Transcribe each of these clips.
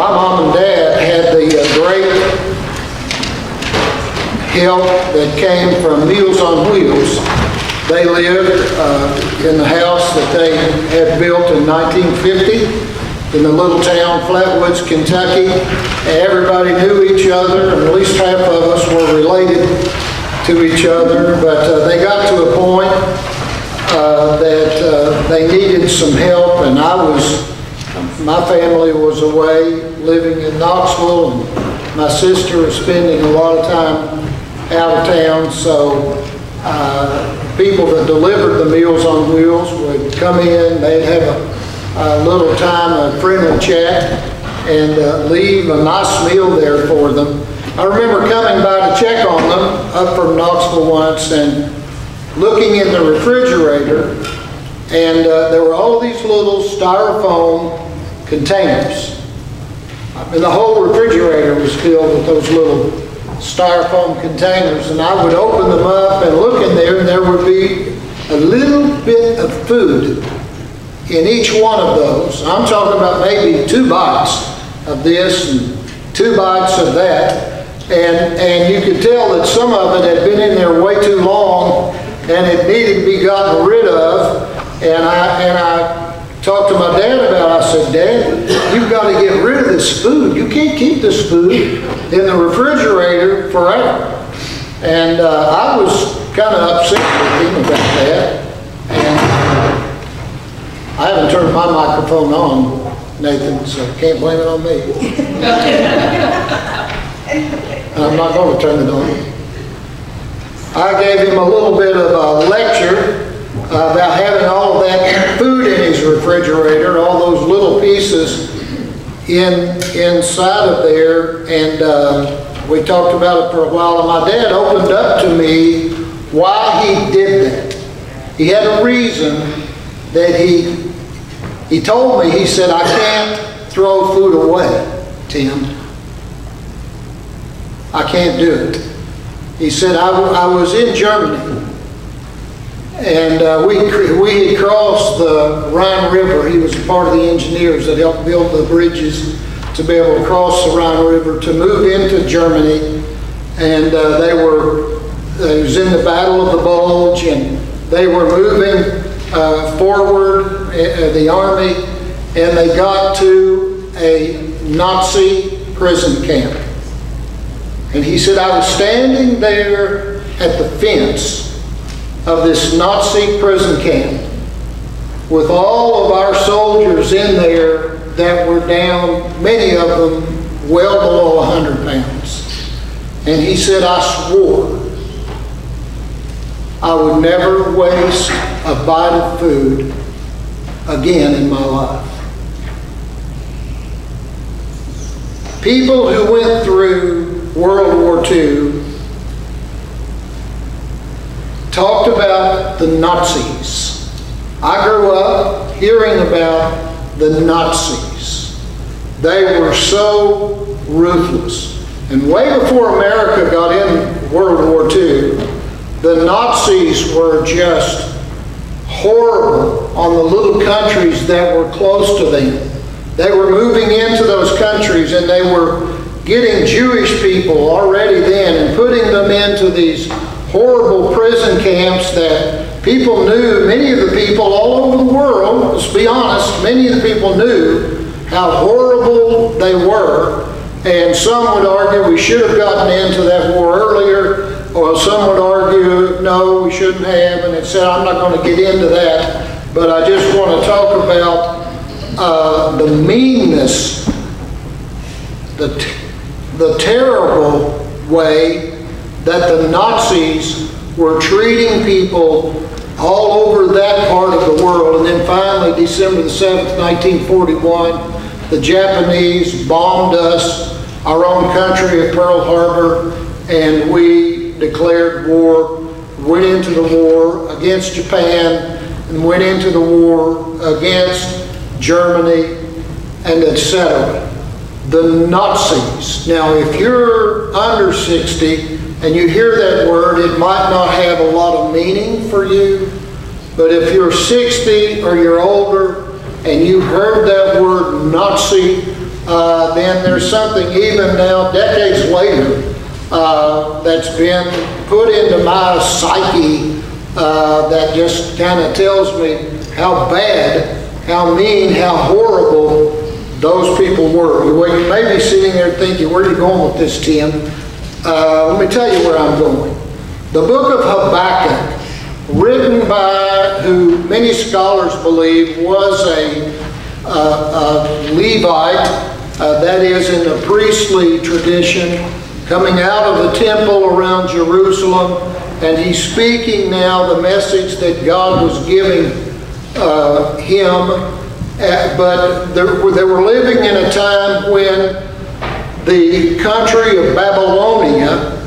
My mom and dad had the great help that came from Meals on Wheels. They lived in the house that they had built in 1950 in the little town, Flatwoods, Kentucky. Everybody knew each other, and at least half of us were related to each other, but they got to a point that they needed some help, and my family was away living in Knoxville, and my sister was spending a lot of time out of town, so people that delivered the Meals on Wheels would come in, they'd have a little time of friendly chat, and leave a nice meal there for them. I remember coming by to check on them up from Knoxville once and looking in the refrigerator, and there were all these little styrofoam containers. I mean, the whole refrigerator was filled with those little styrofoam containers, and I would open them up and look in there, and there would be a little bit of food in each one of those. I'm talking about maybe 2 bites of this and 2 bites of that. And you could tell that some of it had been in there way too long and it needed to be gotten rid of. And I talked to my dad about it. I said, Dad, you've got to get rid of this food. You can't keep this food in the refrigerator forever. And I was kind of upset with him about that. And I haven't turned my microphone on, Nathan, so can't blame it on me. I'm not going to turn it on. I gave him a little bit of a lecture about having all of that food in his refrigerator, all those little pieces inside of there, and we talked about it for a while, and my dad opened up to me why he did that. He had a reason that he told me. He said, I can't throw food away, Tim. I can't do it. He said, I was in Germany, and we had crossed the Rhine River. He was part of the engineers that helped build the bridges to be able to cross the Rhine River to move into Germany. And it was in the Battle of the Bulge, and they were moving forward, the army, and they got to a Nazi prison camp. And he said, I was standing there at the fence of this Nazi prison camp with all of our soldiers in there that were down, many of them well below 100 pounds. And he said, I swore I would never waste a bite of food again in my life. People who went through World War II talked about the Nazis. I grew up hearing about the Nazis. They were so ruthless. And way before America got in World War II, the Nazis were just horrible on the little countries that were close to them. They were moving into those countries, and they were getting Jewish people already then and putting them into these horrible prison camps that people knew. Many of the people all over the world, let's be honest, many of the people knew how horrible they were. And some would argue we should have gotten into that war earlier, or some would argue no, we shouldn't have, and it said, I'm not going to get into that, but I just want to talk about the meanness, the terrible way that the Nazis were treating people all over that part of the world. And then finally, December the 7th, 1941, the Japanese bombed us, our own country at Pearl Harbor, and we declared war, went into the war against Japan, and went into the war against Germany, and etc. The Nazis. Now, if you're under 60 and you hear that word, it might not have a lot of meaning for you, but if you're 60 or you're older and you heard that word Nazi then there's something even now, decades later, that's been put into my psyche that just kind of tells me how bad, how mean, how horrible those people were. Well, you may be sitting there thinking, where are you going with this, Tim? Let me tell you where I'm going. The book of Habakkuk, written by who many scholars believe was a Levite, that is in the priestly tradition, coming out of the temple around Jerusalem, and he's speaking now the message that God was giving him. But they were living in a time when the country of Babylonia,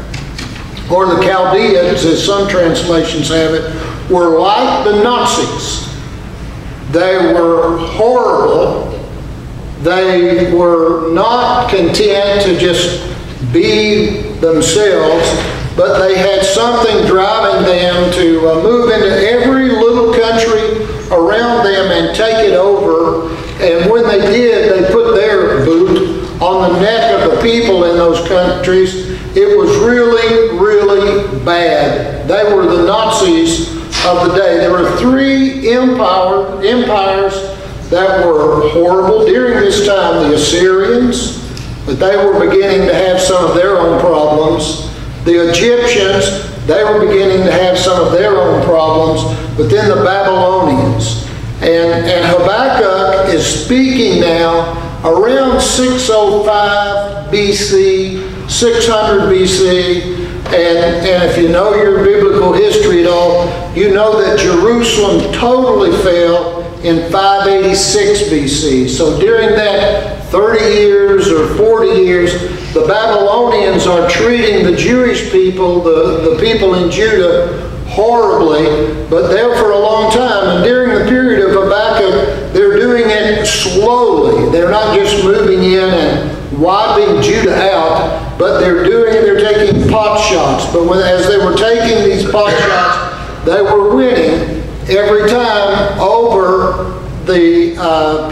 or the Chaldeans, as some translations have it, were like the Nazis. They were horrible. They were not content to just be themselves, but they had something driving them to move into every little country around them and take it over. And when they did, they put their boot on the neck of the people in those countries. It was really, really bad. They were the Nazis of the day. There were three empires that were horrible during this time. The Assyrians, but they were beginning to have some of their own problems. The Egyptians, they were beginning to have some of their own problems. But then the Babylonians. And Habakkuk is speaking now around 605 BC, 600 BC. And if you know your biblical history at all, you know that Jerusalem totally fell in 586 BC. So during that 30 years or 40 years, the Babylonians are treating the Jewish people, the people in Judah, horribly, but there for a long time. And during the period of Habakkuk, they're doing it slowly. They're not just moving in and wiping Judah out, but they're taking pot shots. But as they were taking these pot shots, they were winning every time over the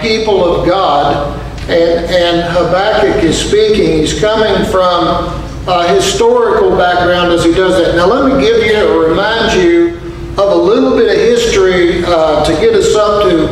people of God. And Habakkuk is speaking. He's coming from a historical background as he does that. Now let me give you, or remind you of a little bit of history to get us up to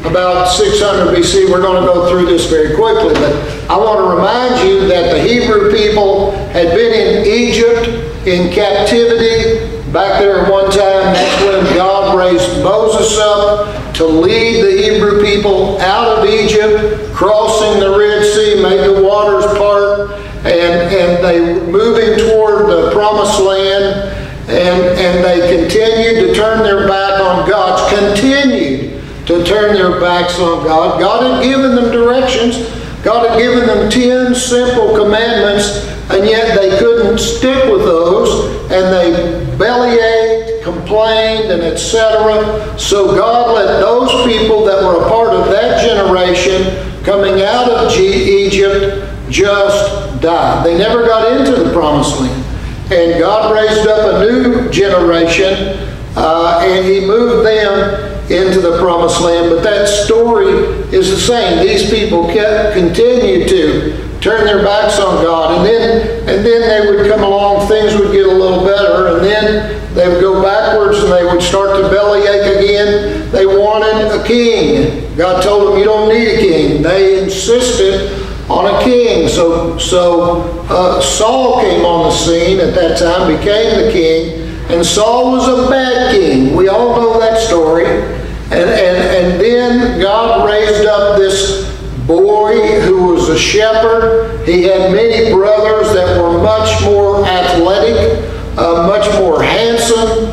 about 600 BC. We're going to go through this very quickly, but I want to remind you that the Hebrew people had been in Egypt in captivity back there at one time. That's when God raised Moses up to lead the Hebrew people out of Egypt, crossing the Red Sea, made the waters part, and they were moving toward the Promised Land, and they continued to turn their back on God, continued to turn their backs on God. God had given them directions. God had given them 10 simple commandments, and yet they couldn't stick with those, and they bellyached, complained, and etc. So God let those people that were a part of that generation coming out of Egypt just die. They never got into the Promised Land. And God raised up a new generation, and He moved them into the Promised Land. But that story is the same. These people continued to turn their backs on God, and then they would come along, things would get a little better, and then they would go backwards and they would start to bellyache again. They wanted a king. God told them, you don't need a king. They insisted on a king. So Saul came on the scene at that time, became the king, and Saul was a bad king. We all know that story. And then God raised up this boy who was a shepherd. He had many brothers that were much more athletic, much more handsome,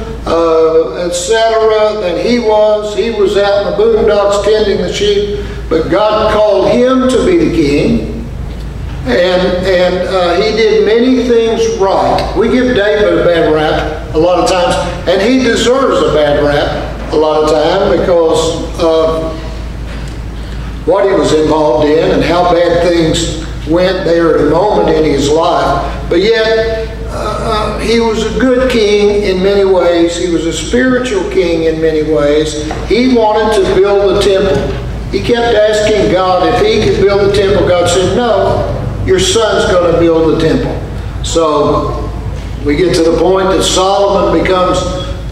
etc. than he was. He was out in the boondocks tending the sheep, but God called him to be the king. And he did many things right. We give David a bad rap a lot of times, and he deserves a bad rap a lot of time because of what he was involved in and how bad things went there at a moment in his life. But yet, he was a good king in many ways. He was a spiritual king in many ways. He wanted to build the temple. He kept asking God if he could build the temple. God said, no, your son's going to build the temple. So we get to the point that Solomon becomes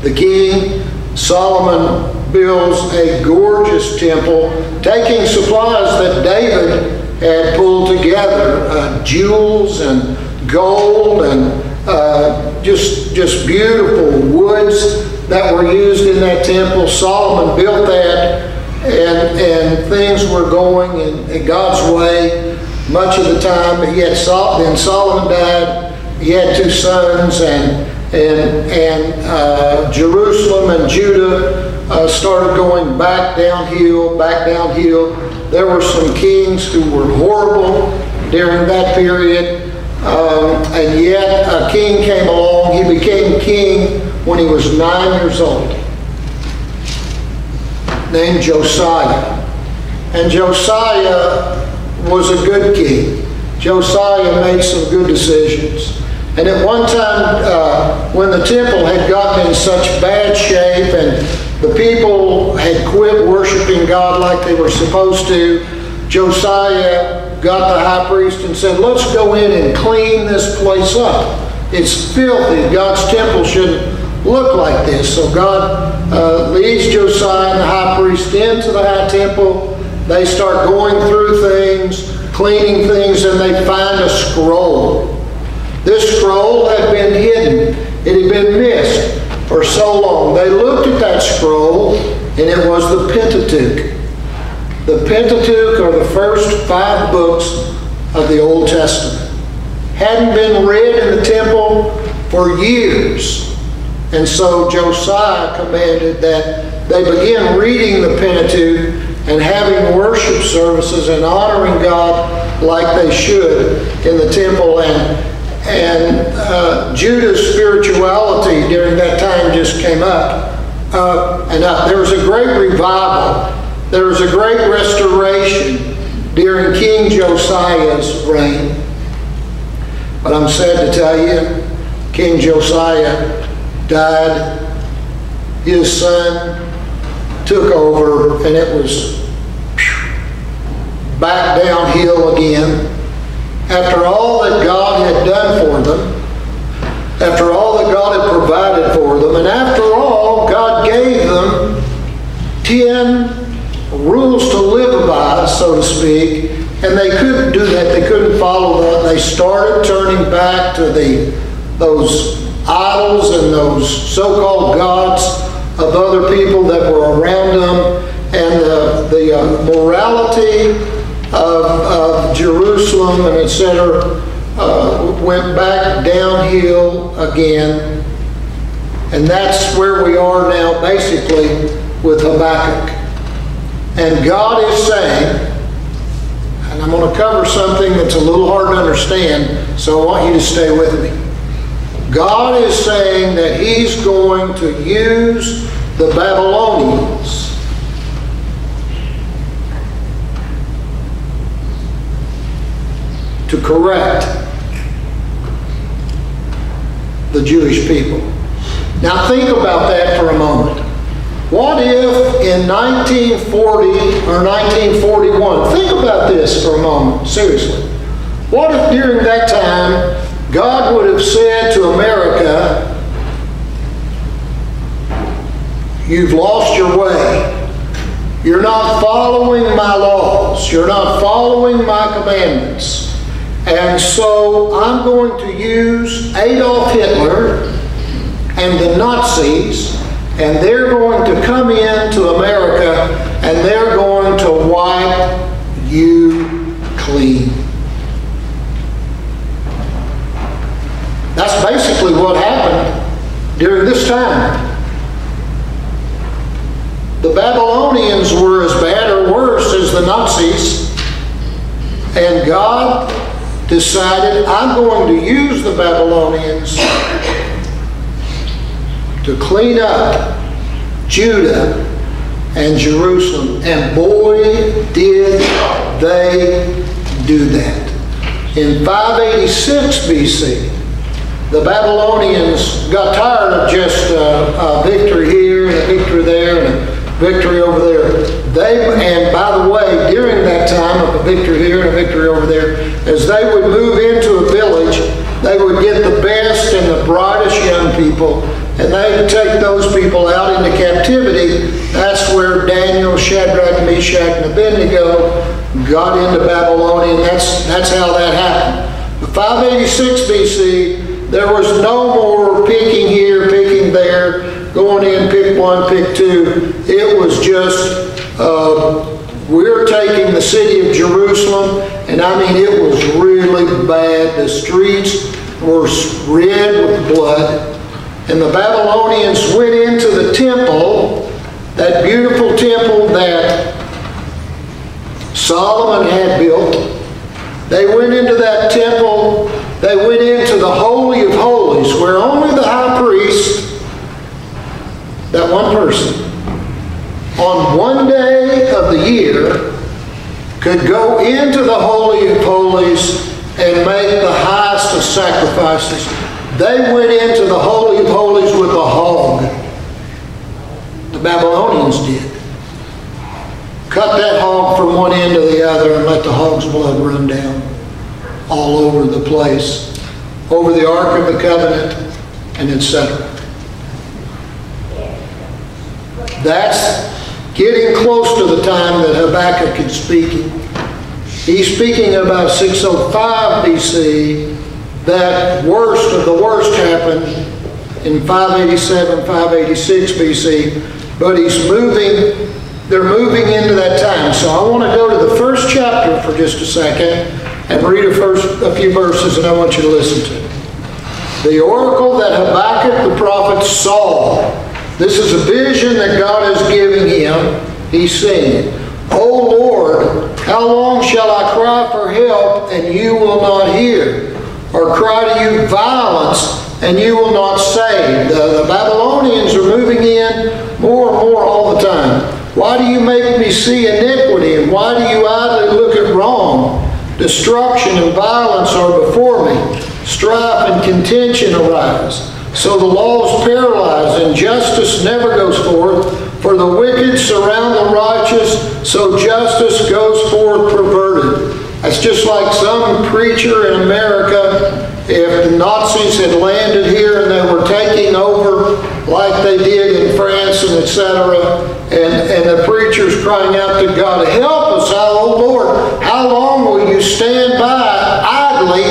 the king. Solomon builds a gorgeous temple, taking supplies that David had pulled together, jewels and gold and just beautiful woods that were used in that temple. Solomon built that, and things were going in God's way much of the time. Then Solomon died. He had two sons, and Jerusalem and Judah started going back downhill. There were some kings who were horrible during that period, and yet a king came along. He became king when he was 9 years old, named Josiah. And Josiah was a good king. Josiah made some good decisions. And at one time, when the temple had gotten in such bad shape and the people had quit worshiping God like they were supposed to, Josiah got the high priest and said, let's go in and clean this place up. It's filthy. God's temple shouldn't look like this. So God leads Josiah and the high priest into the high temple. They start going through things, cleaning things, and they find a scroll. This scroll had been hidden. It had been missed for so long. They looked at that scroll, and it was the Pentateuch. The Pentateuch are the first 5 books of the Old Testament. Hadn't been read in the temple for years. And so Josiah commanded that they begin reading the Pentateuch and having worship services and honoring God like they should in the temple. And Judah's spirituality during that time just came up and up. There was a great revival. There was a great restoration during King Josiah's reign. But I'm sad to tell you, King Josiah died. His son took over, and it was back downhill again. After all that God had done for them, after all that God had provided for them, and after all, God gave them 10 rules to live by, so to speak, and they couldn't do that. They couldn't follow that. They started turning back to those idols and those so-called gods of other people that were around them, and the morality of Jerusalem and etc. Went back downhill again. And that's where we are now, basically, with Habakkuk. And God is saying, and I'm going to cover something that's a little hard to understand, so I want you to stay with me. God is saying that He's going to use the Babylonians to correct the Jewish people. Now think about that for a moment. What if in 1940 or 1941, think about this for a moment, seriously. What if during that time God would have said to America, you've lost your way. You're not following my laws. You're not following my commandments. And so I'm going to use Adolf Hitler and the Nazis, and they're going to come into America and they're going to wipe you clean. That's basically what happened during this time. The Babylonians were as bad or worse as the Nazis, and God decided, I'm going to use the Babylonians to clean up Judah and Jerusalem. And boy, did they do that. In 586 BC, the Babylonians got tired of just a victory here and a victory there and victory over there. And by the way, during that time of a victory here and a victory over there, as they would move into a village, they would get the best and the brightest young people, and they would take those people out into captivity. That's where Daniel, Shadrach, Meshach, and Abednego got into Babylonian. That's how that happened. But 586 BC, there was no more picking here, picking there, going in, pick one, pick two. It was just, we're taking the city of Jerusalem, and I mean, it was really bad. The streets were red with blood. And the Babylonians went into the temple, that beautiful temple that Solomon had built. They went into that temple. They went into the Holy of Holies, where only the high priest, that one person, on one day of the year, could go into the Holy of Holies and make the highest of sacrifices. They went into the Holy of Holies with a hog. The Babylonians did. Cut that hog from one end to the other and let the hog's blood run down all over the place, over the Ark of the Covenant, and etc. That's getting close to the time that Habakkuk is speaking. He's speaking about 605 BC. That worst of the worst happened in 587, 586 BC. But they're moving into that time. So I want to go to the first chapter for just a second and read a few verses, and I want you to listen to it. The oracle that Habakkuk the prophet saw. This is a vision that God is giving him. He's saying, O Lord, how long shall I cry for help and you will not hear? Or cry to you violence and you will not save? The Babylonians are moving in more and more all the time. Why do you make me see iniquity, and why do you idly look at wrong? Destruction and violence are before me. Strife and contention arise. So the law is paralyzed, and justice never goes forth. For the wicked surround the righteous, so justice goes forth perverted. That's just like some preacher in America, if the Nazis had landed here and they were taking over like they did in France and etc., and the preacher's crying out to God, help us, oh Lord, how long will you stand by idly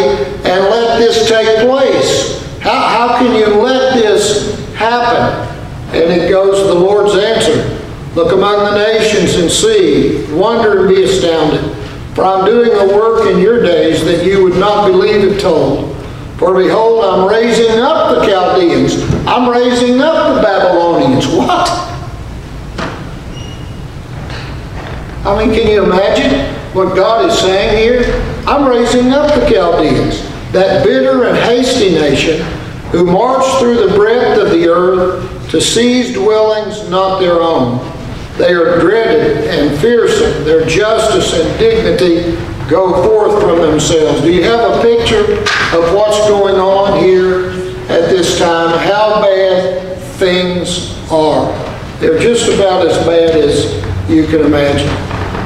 and let this take place? How can you let this happen? And it goes, the Lord's answer, look among the nations and see, wonder and be astounded. For I'm doing a work in your days that you would not believe it told. For behold, I'm raising up the Chaldeans. I'm raising up the Babylonians. What? I mean, can you imagine what God is saying here? I'm raising up the Chaldeans, that bitter and hasty nation who marched through the breadth of the earth to seize dwellings not their own. They are dreaded and fearsome. Their justice and dignity go forth from themselves. Do you have a picture of what's going on here at this time? How bad things are. They're just about as bad as you can imagine.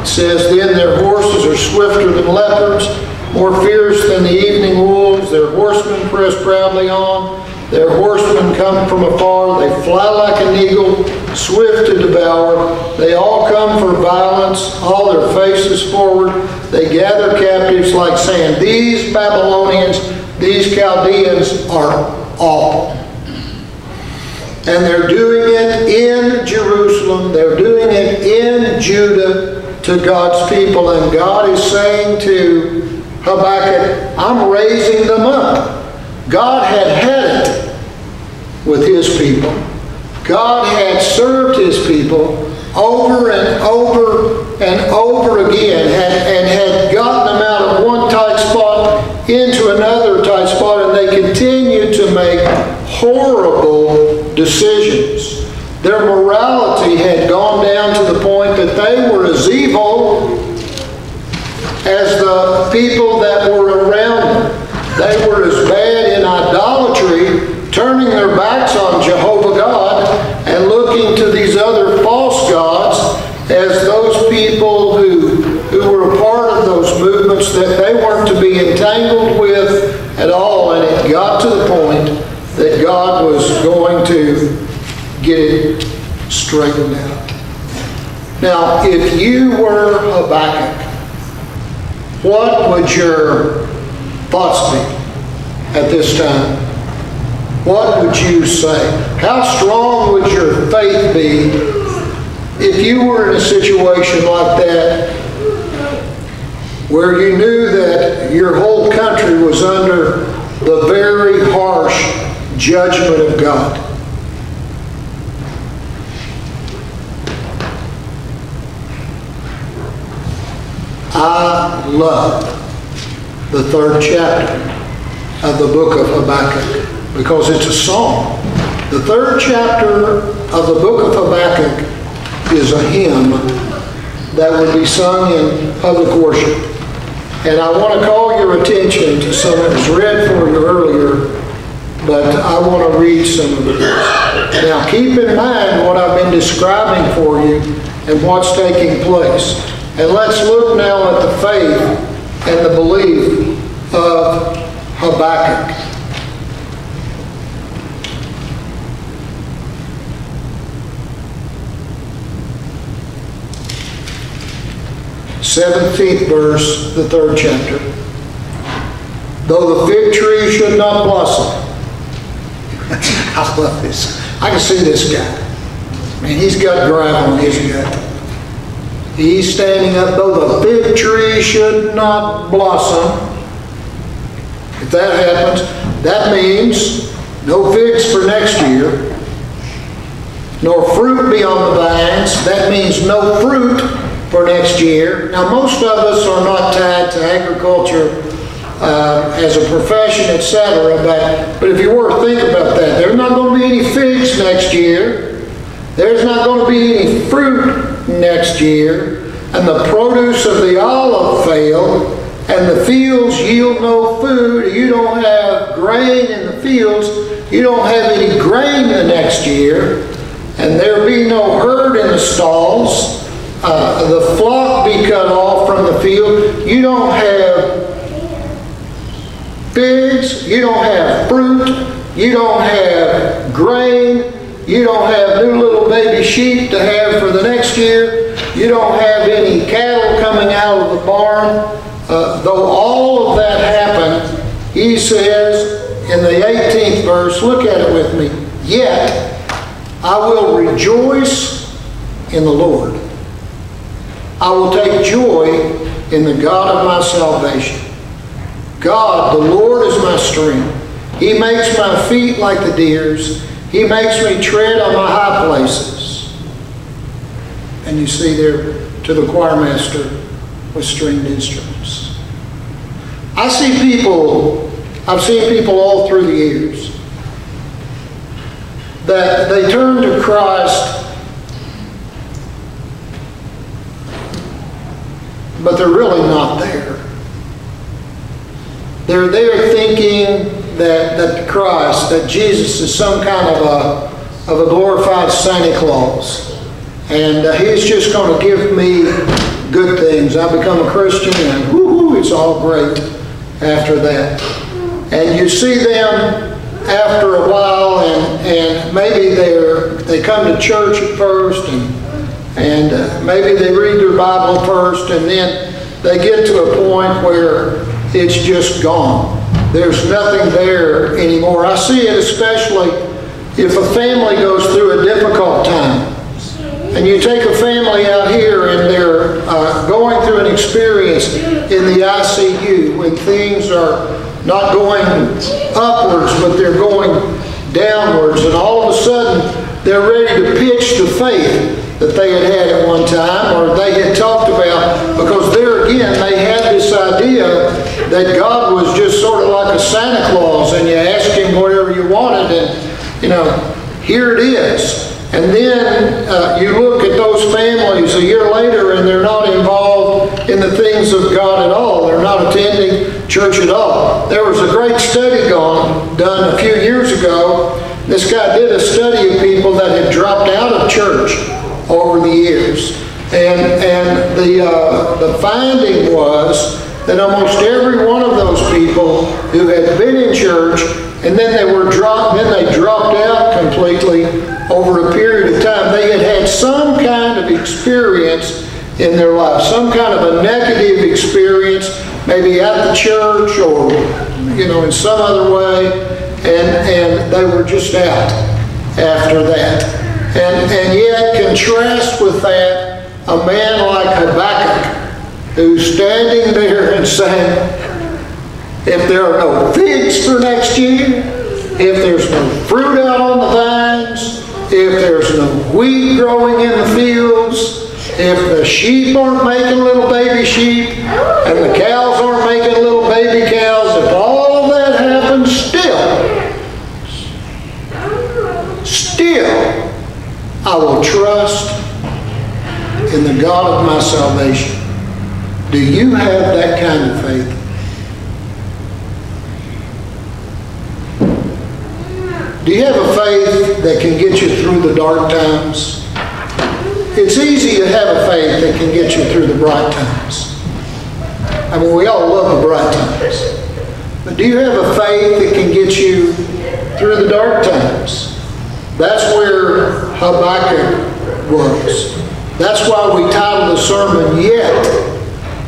It says, then their horses are swifter than leopards, more fierce than the evening wolves. Their horsemen press proudly on. Their horsemen come from afar. They fly like an eagle, swift to devour. They all come for violence, all their faces forward. They gather captives like sand. These Babylonians, these Chaldeans are awful. And they're doing it in Jerusalem. They're doing it in Judah to God's people. And God is saying to Habakkuk, I'm raising them up. God had it with his people. God had served his people over and over and over again and had gotten them out of one tight spot into another tight spot, and they continued to make horrible decisions. Their morality had gone down to the point that they were as evil as the people that were around them. They were as bad in idolatry, turning their backs on Jehovah God and looking to these other false gods people who were a part of those movements that they weren't to be entangled with at all, and it got to the point that God was going to get it straightened out. Now, if you were Habakkuk, what would your thoughts be at this time? What would you say? How strong would your faith be if you were in a situation like that where you knew that your whole country was under the very harsh judgment of God? I love the 3rd chapter of the book of Habakkuk because it's a song. The 3rd chapter of the book of Habakkuk is a hymn that would be sung in public worship. And I want to call your attention to some that was read for you earlier, but I want to read some of it. Now keep in mind what I've been describing for you and what's taking place. And let's look now at the faith and the belief of Habakkuk. Seventeenth verse, the 3rd chapter. Though the fig tree should not blossom. I love this. I can see this guy. Man, he's got gravel in his gut. He's standing up, though the fig tree should not blossom. If that happens, that means no figs for next year, nor fruit be on the vines. That means no fruit for next year. Now, most of us are not tied to agriculture as a profession, etc. But if you were to think about that, there's not going to be any figs next year. There's not going to be any fruit next year. And the produce of the olive failed, and the fields yield no food. You don't have grain in the fields. You don't have any grain the next year. And there be no herd in the stalls. The flock be cut off from the field. You don't have figs. You don't have fruit. You don't have grain. You don't have new little baby sheep to have for the next year. You don't have any cattle coming out of the barn. Though all of that happened, he says in the 18th verse, look at it with me, yet I will rejoice in the Lord. I will take joy in the God of my salvation. God, the Lord, is my strength. He makes my feet like the deer's. He makes me tread on my high places. And you see there to the choir master with stringed instruments. I've seen people all through the years that they turn to Christ, but they're really not there. They're there thinking that Christ, that Jesus is some kind of a glorified Santa Claus. And he's just going to give me good things. I become a Christian and whoo-hoo, it's all great after that. And you see them after a while and maybe they come to church at first and maybe they read their Bible first and then they get to a point where it's just gone. There's nothing there anymore. I see it especially if a family goes through a difficult time. And you take a family out here and they're going through an experience in the ICU when things are not going upwards, but they're going downwards. And all of a sudden, they're ready to pitch the faith that they had at one time or they had talked about, because there again, they had this idea that God was just sort of like a Santa Claus and you ask him whatever you wanted and, here it is. And then you look at those families a year later and they're not involved in the things of God at all. They're not attending church at all. There was a great study done a few years ago. This guy did a study of people that had dropped out of church over the years. And the finding was that almost every one of those people who had been in church and then they dropped out completely over a period of time, they had had some kind of experience in their life, some kind of a negative experience, maybe at the church or, in some other way, and they were just out after that. And yet, contrast with that, a man like Habakkuk, who's standing there and saying, if there are no figs for next year, if there's no fruit out on the vines, if there's no wheat growing in the fields, if the sheep aren't making little baby sheep, and the cows aren't making little baby cows, if all of that happens, still, I will trust in the God of my salvation. Do you have that kind of faith? Do you have a faith that can get you through the dark times? It's easy to have a faith that can get you through the bright times. I mean, we all love the bright times. But do you have a faith that can get you through the dark times? That's where Habakkuk was. That's why we titled the sermon, Yet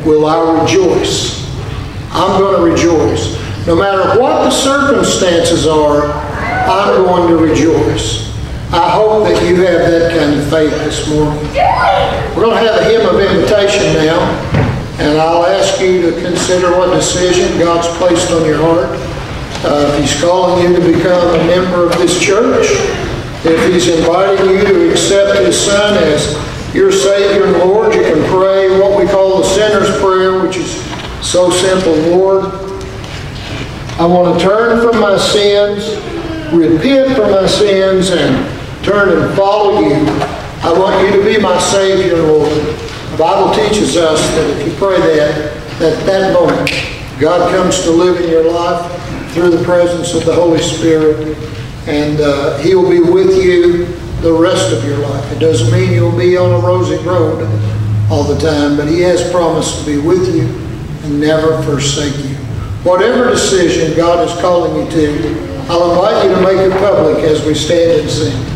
Will I Rejoice. I'm going to rejoice. No matter what the circumstances are, I'm going to rejoice. I hope that you have that kind of faith this morning. We're going to have a hymn of invitation now, and I'll ask you to consider what decision God's placed on your heart. If He's calling you to become a member of this church, if He's inviting you to accept His Son as your Savior and Lord, you can pray what we call the sinner's prayer, which is so simple. Lord, I want to turn from my sins, repent from my sins, and turn and follow you. I want you to be my Savior, Lord. The Bible teaches us that if you pray that moment, God comes to live in your life through the presence of the Holy Spirit, and He will be with you the rest of your life. It doesn't mean you'll be on a rosy road all the time, but He has promised to be with you and never forsake you. Whatever decision God is calling you to, I'll invite you to make it public as we stand and sing.